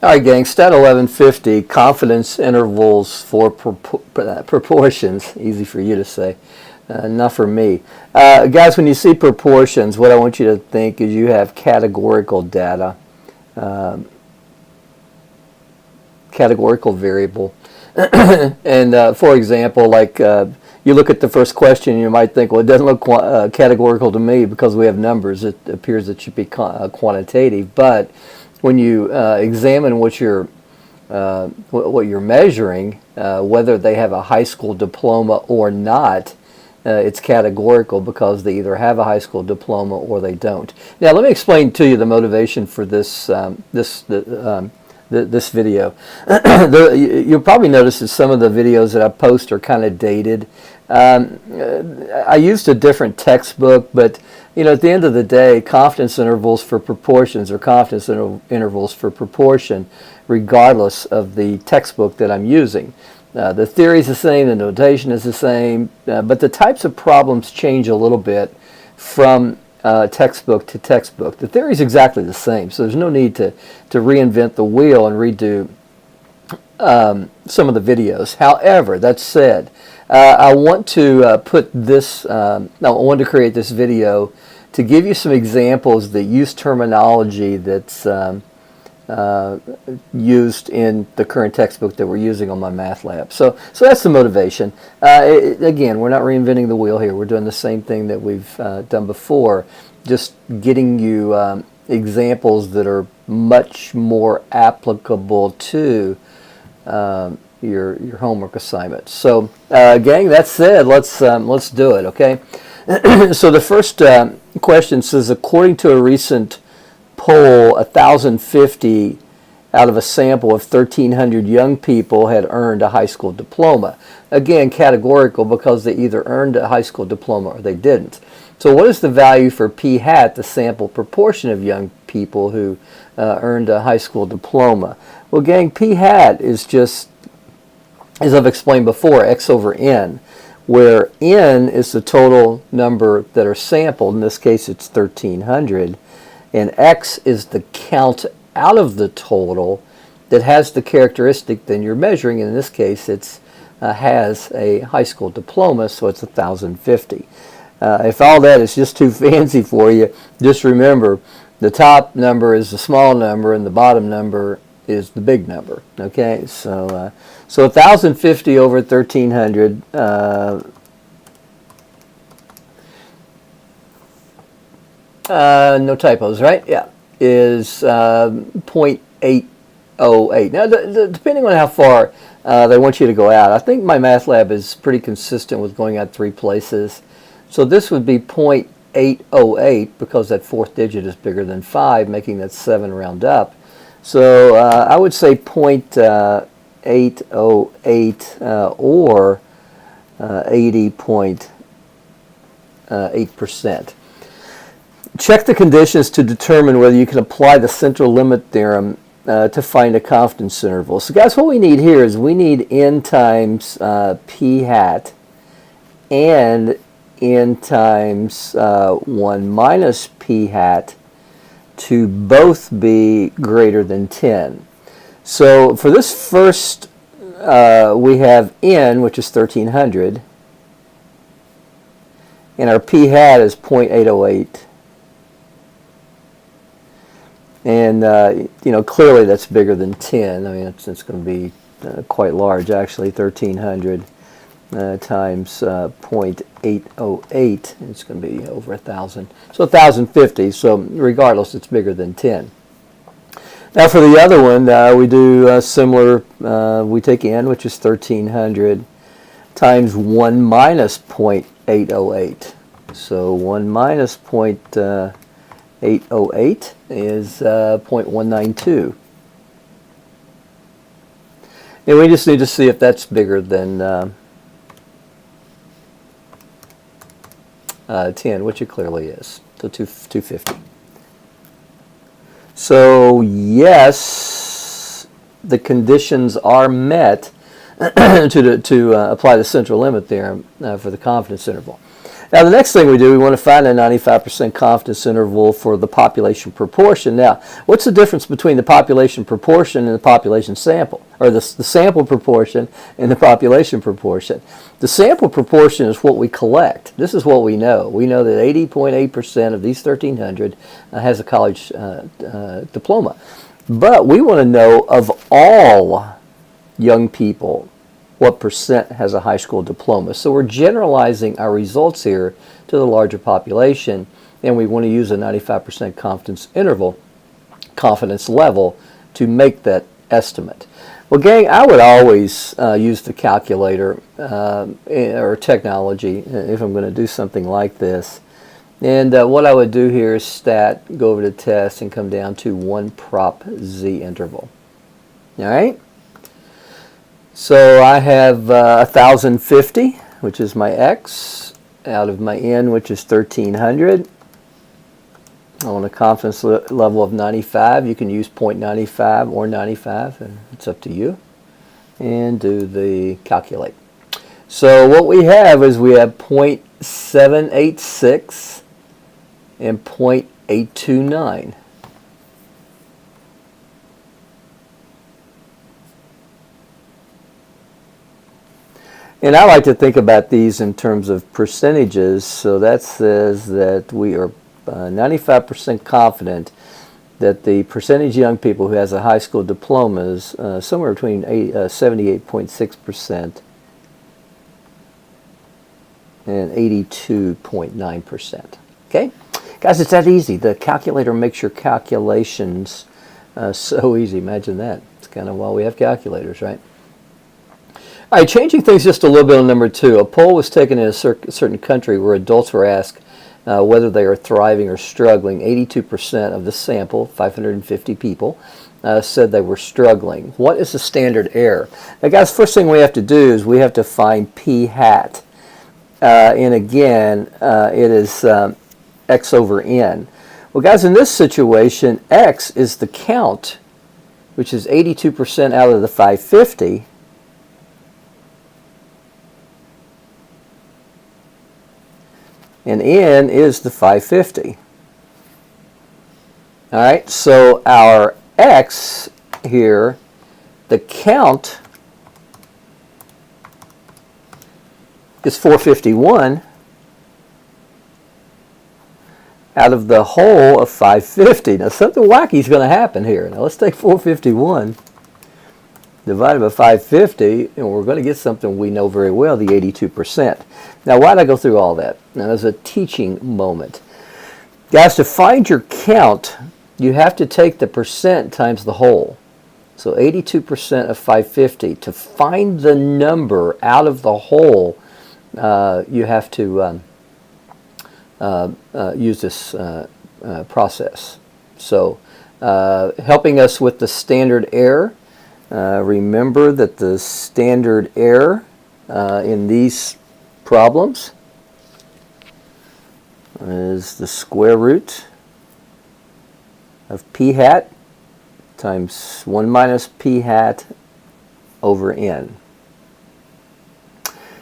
All right, gang, stat 1150, confidence intervals for proportions. Easy for you to say, not for me. Guys, when you see proportions, what I want you to think is you have categorical data, categorical variable. And for example, like you look at the first question, and you might think, well, it doesn't look categorical to me because we have numbers. It appears it should be quantitative, but when you examine what you're measuring, whether they have a high school diploma or not, it's categorical because they either have a high school diploma or they don't. Now, let me explain to you the motivation for this this video. You'll probably notice that some of the videos that I post are kind of dated. I used a different textbook, but at the end of the day, confidence intervals for proportions are confidence intervals for proportion, regardless of the textbook that I'm using. The theory is the same, the notation is the same, but the types of problems change a little bit from textbook to textbook. The theory is exactly the same, so there's no need to reinvent the wheel and redo some of the videos. However, that said, I want to put this, I wanted to create this video to give you some examples that use terminology that's used in the current textbook that we're using on MyMathLab. So that's the motivation. Again, we're not reinventing the wheel here. We're doing the same thing that we've done before, just getting you examples that are much more applicable to your homework assignment. So, gang, that said, let's do it. Okay. So the first question says, according to a recent poll, 1,050 out of a sample of 1,300 young people had earned a high school diploma. Again, categorical because they either earned a high school diploma or they didn't. So what is the value for p hat, the sample proportion of young people who earned a high school diploma? Well, gang, p hat is just, as I've explained before, x over n, where n is the total number that are sampled. In this case, it's 1,300. And x is the count out of the total that has the characteristic that you're measuring. In this case, it has a high school diploma, so it's 1,050. If all that is just too fancy for you, just remember the top number is the small number and the bottom number is the big number. Okay, so 1,050 over 1,300. No typos, right? Yeah, is 0.808. Now, depending on how far they want you to go out, I think MyMathLab is pretty consistent with going out 3 places. So this would be 0.808 because that fourth digit is bigger than 5, making that 7 round up. So I would say 0.808 or 80.8%. Check the conditions to determine whether you can apply the central limit theorem to find a confidence interval. So guys, what we need here is we need n times p hat and n times 1 minus p hat to both be greater than 10. So for this first, we have n, which is 1,300, and our p hat is 0.808. And clearly that's bigger than 10. I mean, it's going to be quite large, actually. 1,300 times 0.808, it's going to be over 1,000. So 1,050. So regardless, it's bigger than 10. Now for the other one, we do similar. We take n, which is 1,300, times 1 minus 0.808. So 1 minus 0.808 is 0.192. And we just need to see if that's bigger than 10, which it clearly is. So 250. So yes, the conditions are met to apply the central limit theorem for the confidence interval. Now, the next thing we do, we want to find a 95% confidence interval for the population proportion. Now, what's the difference between the population proportion and the population sample, or the sample proportion and the population proportion? The sample proportion is what we collect. This is what we know. We know that 80.8% of these 1,300 has a college diploma. But we want to know of all young people, what percent has a high school diploma. So we're generalizing our results here to the larger population, and we want to use a 95% confidence level to make that estimate. Well, gang, I would always use the calculator or technology if I'm going to do something like this. And what I would do here is stat, go over to test, and come down to 1 prop z interval. All right? So I have 1,050, which is my x, out of my n, which is 1,300. I want a confidence level of 95. You can use 0.95 or 95. It's up to you. And do the calculate. So what we have is we have 0.786 and 0.829. And I like to think about these in terms of percentages. So that says that we are 95% confident that the percentage of young people who has a high school diploma is somewhere between 78.6% and 82.9%. Okay? Guys, it's that easy. The calculator makes your calculations so easy. Imagine that. It's kind of why we have calculators, right? All right, changing things just a little bit on number 2. A poll was taken in a certain country where adults were asked whether they are thriving or struggling. 82% of the sample, 550 people, said they were struggling. What is the standard error? Now, guys, first thing we have to do is we have to find p hat. And again, it is x over n. Well, guys, in this situation, x is the count, which is 82% out of the 550. And n is the 550. All right, so our x here, the count is 451 out of the whole of 550. Now, something wacky is going to happen here. Now, let's take 451 divided by 550, and we're going to get something we know very well, the 82%. Now, why did I go through all that? Now, there's a teaching moment. Guys, to find your count, you have to take the percent times the whole. So 82% of 550. To find the number out of the whole, you have to use this process. So helping us with the standard error, remember that the standard error in these problems is the square root of p hat times 1 minus p hat over n.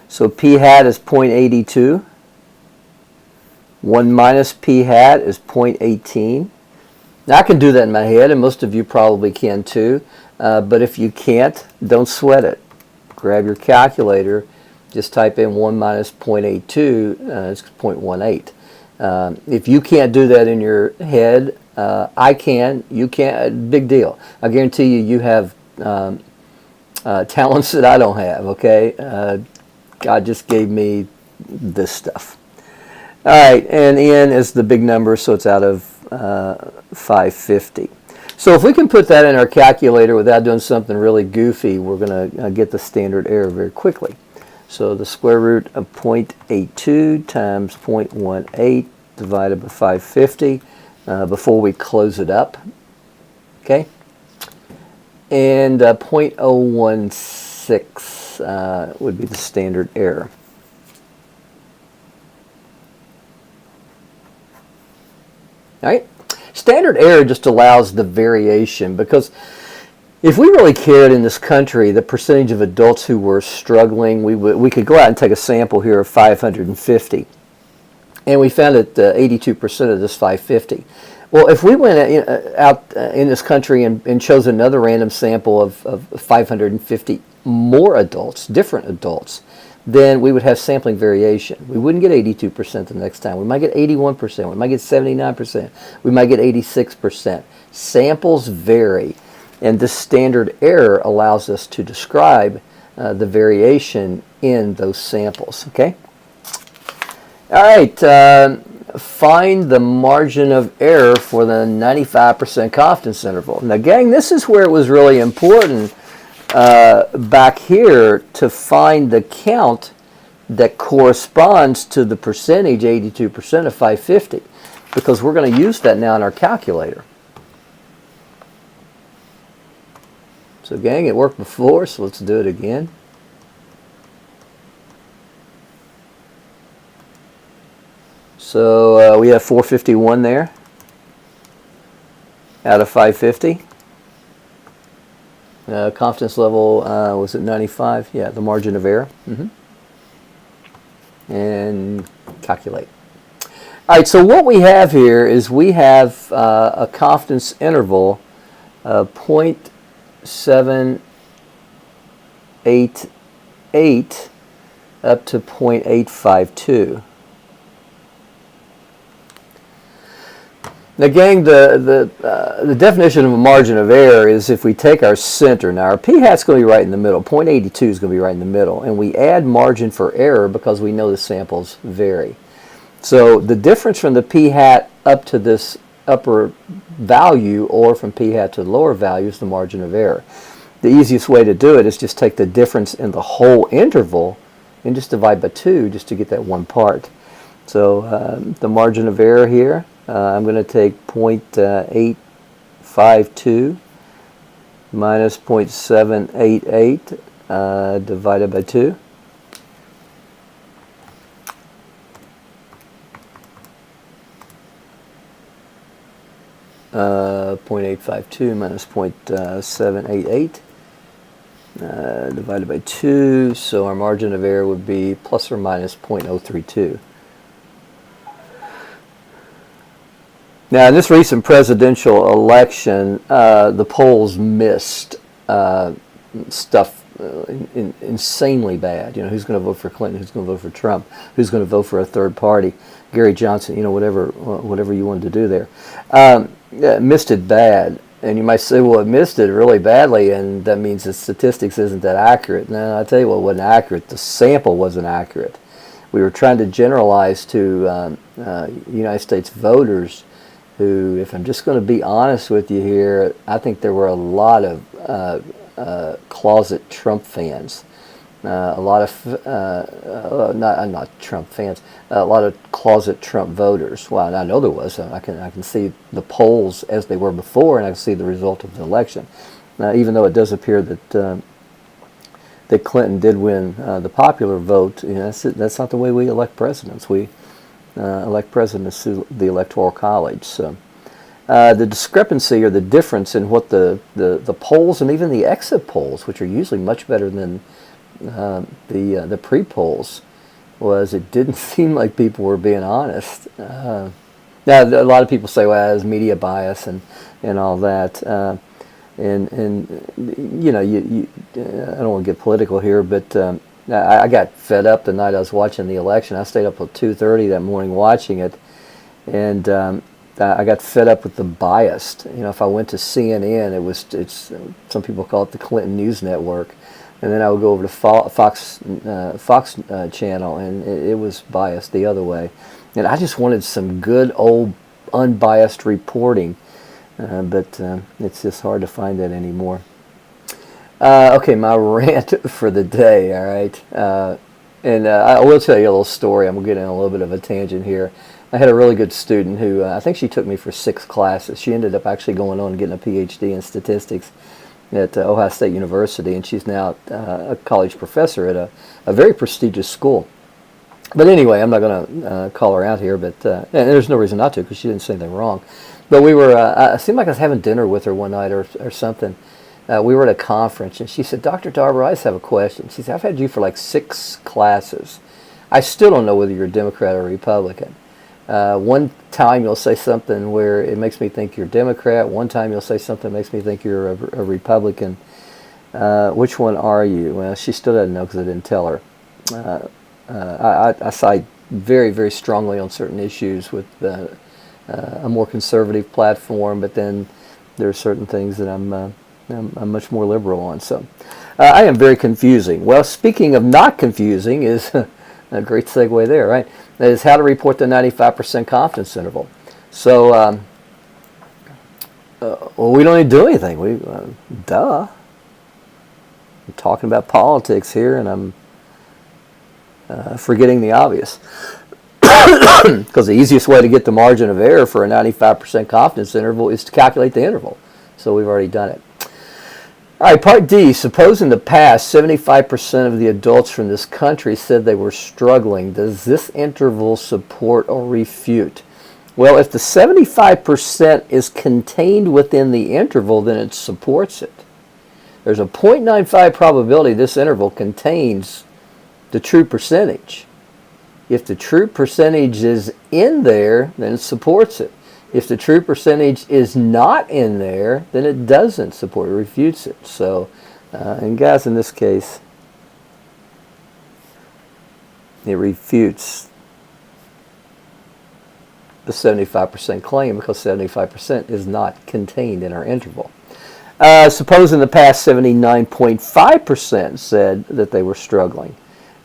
So p hat is 0.82. 1 minus p hat is 0.18. Now, I can do that in my head, and most of you probably can too. But if you can't, don't sweat it. Grab your calculator, just type in 1 minus 0.82, it's 0.18. If you can't do that in your head, I can, you can't, big deal. I guarantee you, you have talents that I don't have, okay? God just gave me this stuff. All right, and n is the big number, so it's out of 550. So if we can put that in our calculator without doing something really goofy, we're going to get the standard error very quickly. So the square root of 0.82 times 0.18 divided by 550 before we close it up. Okay? And 0.016 would be the standard error. All right? Standard error just allows the variation, because if we really cared in this country the percentage of adults who were struggling, we could go out and take a sample here of 550. and we found that 82% of this 550. Well, if we went out in this country and chose another random sample of 550 more adults, different adults, then we would have sampling variation. We wouldn't get 82% the next time. We might get 81%. We might get 79%. We might get 86%. Samples vary, and this standard error allows us to describe the variation in those samples. Okay? All right. Find the margin of error for the 95% confidence interval. Now, gang, this is where it was really important back here to find the count that corresponds to the percentage, 82% of 550, because we're going to use that now in our calculator. So, gang, it worked before, so let's do it again. So we have 451 there out of 550. Confidence level was at 95. Yeah, the margin of error. And calculate. All right, so what we have here is we have a confidence interval of 0.788 up to 0.852. Now, gang, the definition of a margin of error is if we take our center. Now, our p-hat's going to be right in the middle. 0.82 is going to be right in the middle. And we add margin for error because we know the samples vary. So the difference from the p-hat up to this upper value or from p-hat to the lower value is the margin of error. The easiest way to do it is just take the difference in the whole interval and just divide by 2 just to get that one part. So the margin of error here, I'm going to take 0.852 minus 0.788 divided by 2. Uh, 0.852 minus 0.788 divided by 2. So our margin of error would be plus or minus 0.032. Now, in this recent presidential election, the polls missed stuff insanely bad. You know, who's going to vote for Clinton? Who's going to vote for Trump? Who's going to vote for a third party? Gary Johnson. You know, whatever you wanted to do there. Missed it bad. And you might say, well, it missed it really badly, and that means the statistics isn't that accurate. No, I tell you what wasn't accurate. The sample wasn't accurate. We were trying to generalize to United States voters who, if I'm just going to be honest with you here, I think there were a lot of closet Trump fans, a lot of not Trump fans, a lot of closet Trump voters. Well, I know there was. I can see the polls as they were before, and I can see the result of the election. Even though it does appear that that Clinton did win the popular vote, you know, that's not the way we elect presidents. We elect presidents through the Electoral College. So the discrepancy or the difference in what the polls and even the exit polls, which are usually much better than the pre-polls, was it didn't seem like people were being honest. Now, a lot of people say, well, there's media bias and all that. And you know, I don't want to get political here, but I got fed up the night I was watching the election. I stayed up till 2:30 that morning watching it, and I got fed up with the biased. You know, if I went to CNN, it's some people call it the Clinton News Network, and then I would go over to Fox channel, and it was biased the other way. And I just wanted some good old unbiased reporting, but it's just hard to find that anymore. Okay, my rant for the day, all right? And I will tell you a little story. I'm getting a little bit of a tangent here. I had a really good student who, I think she took me for 6 classes. She ended up actually going on and getting a PhD in statistics at Ohio State University, and she's now a college professor at a very prestigious school. But anyway, I'm not going to call her out here, but and there's no reason not to because she didn't say anything wrong. But we were, it seemed like I was having dinner with her one night or something. We were at a conference, and she said, Dr. Darber, I just have a question. She said, I've had you for like 6 classes. I still don't know whether you're a Democrat or a Republican. One time you'll say something where it makes me think you're Democrat. One time you'll say something that makes me think you're a Republican. Which one are you? Well, she still doesn't know because I didn't tell her. I side very, very strongly on certain issues with a more conservative platform, but then there are certain things that I'm much more liberal on. So I am very confusing. Well, speaking of not confusing is a great segue there, right? That is how to report the 95% confidence interval. So, well, we don't need to do anything. Duh. I'm talking about politics here, and I'm forgetting the obvious. Because the easiest way to get the margin of error for a 95% confidence interval is to calculate the interval. So we've already done it. All right, part D. Suppose in the past 75% of the adults from this country said they were struggling. Does this interval support or refute? Well, if the 75% is contained within the interval, then it supports it. There's a 0.95 probability this interval contains the true percentage. If the true percentage is in there, then it supports it. If the true percentage is not in there, then it doesn't support it, refutes it. So, and guys, in this case, it refutes the 75% claim because 75% is not contained in our interval. Suppose in the past 79.5% said that they were struggling.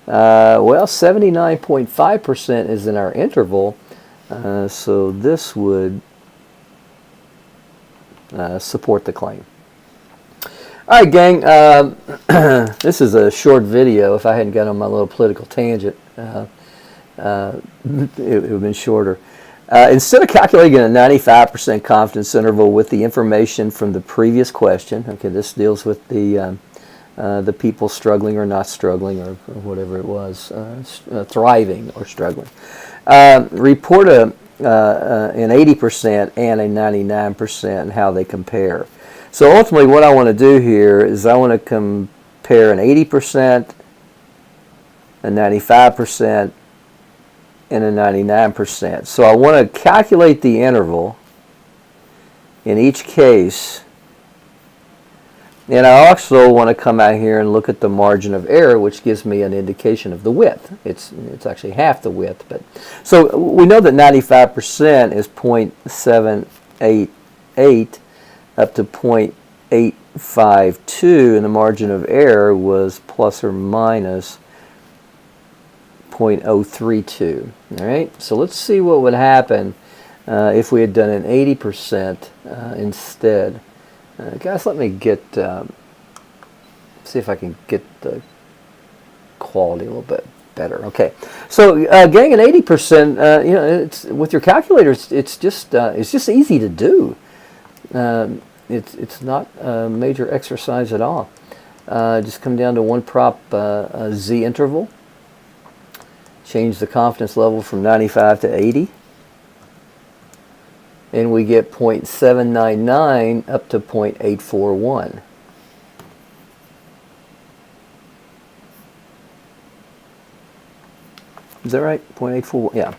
Well, 79.5% is in our interval, so this would support the claim. All right, gang, this is a short video. If I hadn't got on my little political tangent, it would have been shorter. Instead of calculating a 95% confidence interval with the information from the previous question, okay, this deals with the people struggling or not struggling or whatever it was, thriving or struggling. Report an 80% and a 99% and how they compare. So ultimately what I want to do here is I want to compare an 80%, a 95%, and a 99%. So I want to calculate the interval in each case. And I also want to come out here and look at the margin of error, which gives me an indication of the width. It's actually half the width. But so we know that 95% is 0.788 up to 0.852, and the margin of error was plus or minus 0.032. All right. So let's see what would happen if we had done an 80% instead. Guys, let me get, see if I can get the quality a little bit better. Okay, so getting an 80%, you know, it's with your calculators, it's just easy to do. It's not a major exercise at all. Just come down to one prop Z interval. Change the confidence level from 95 to 80. And we get 0.799 up to 0.841. Is that right? 0.841, yeah.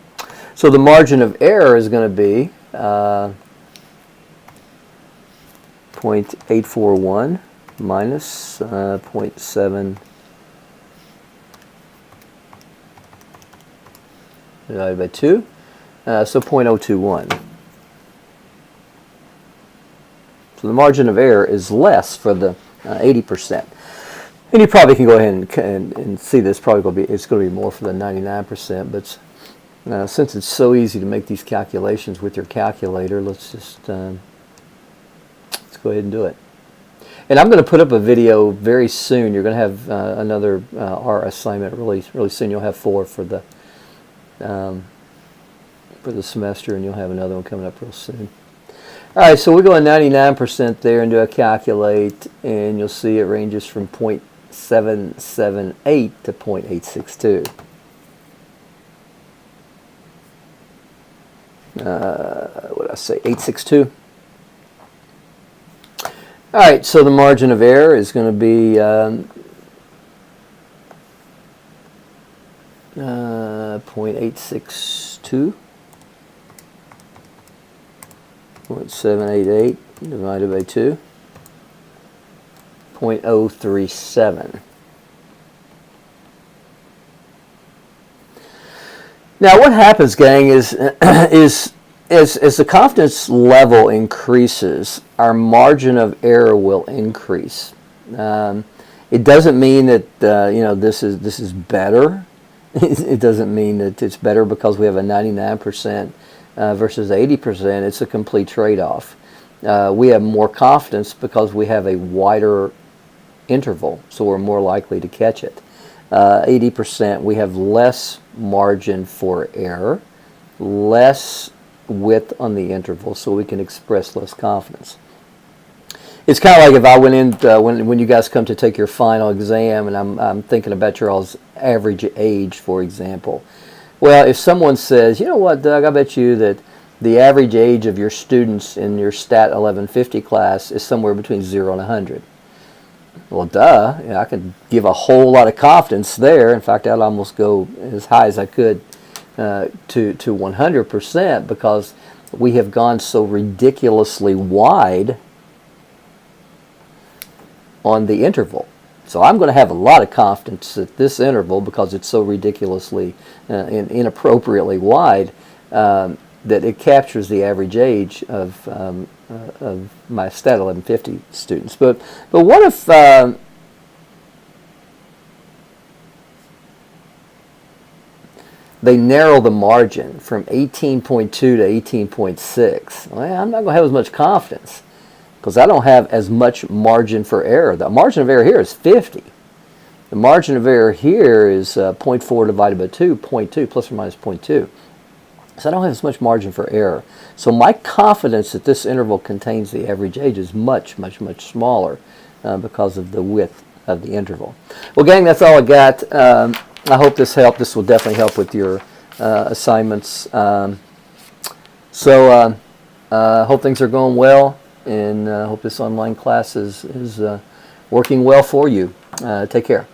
So the margin of error is going to be 0.841 minus 0.7 divided by 2, so 0.021. So the margin of error is less for the 80%. And you probably can go ahead and see this. Probably it's going to be more for the 99%. But since it's so easy to make these calculations with your calculator, let's just let's go ahead and do it. And I'm going to put up a video very soon. You're going to have another R assignment really soon. You'll have 4 for the semester, and you'll have another one coming up real soon. All right, so we go 99% there and do a calculate, and you'll see it ranges from 0.778 to 0.862. What did I say? 862. All right, so the margin of error is going to be 0.862. 0.788 divided by 2, 0.037. Now, what happens, gang, is as the confidence level increases, our margin of error will increase. It doesn't mean that this is better. It doesn't mean that it's better because we have a 99% versus 80%. It's a complete trade-off. We have more confidence because we have a wider interval, so we're more likely to catch it. 80%, we have less margin for error, less width on the interval, so we can express less confidence. It's kind of like if I went in, when you guys come to take your final exam, and I'm thinking about your all's average age, for example. Well, if someone says, you know what, Doug, I bet you that the average age of your students in your Stat 1150 class is somewhere between 0 and 100. Well, duh, I could give a whole lot of confidence there. In fact, I'd almost go as high as I could to 100% because we have gone so ridiculously wide on the interval. So I'm going to have a lot of confidence at this interval because it's so ridiculously inappropriately wide that it captures the average age of my Stat 1150 students. But what if they narrow the margin from 18.2 to 18.6? Well, I'm not going to have as much confidence because I don't have as much margin for error. The margin of error here is 50. The margin of error here is 0.4 divided by 2, 0.2, plus or minus 0.2. So I don't have as much margin for error. So my confidence that this interval contains the average age is much, much, much smaller because of the width of the interval. Well, gang, that's all I got. I hope this helped. This will definitely help with your assignments. Hope things are going well, and hope this online class is working well for you. Take care.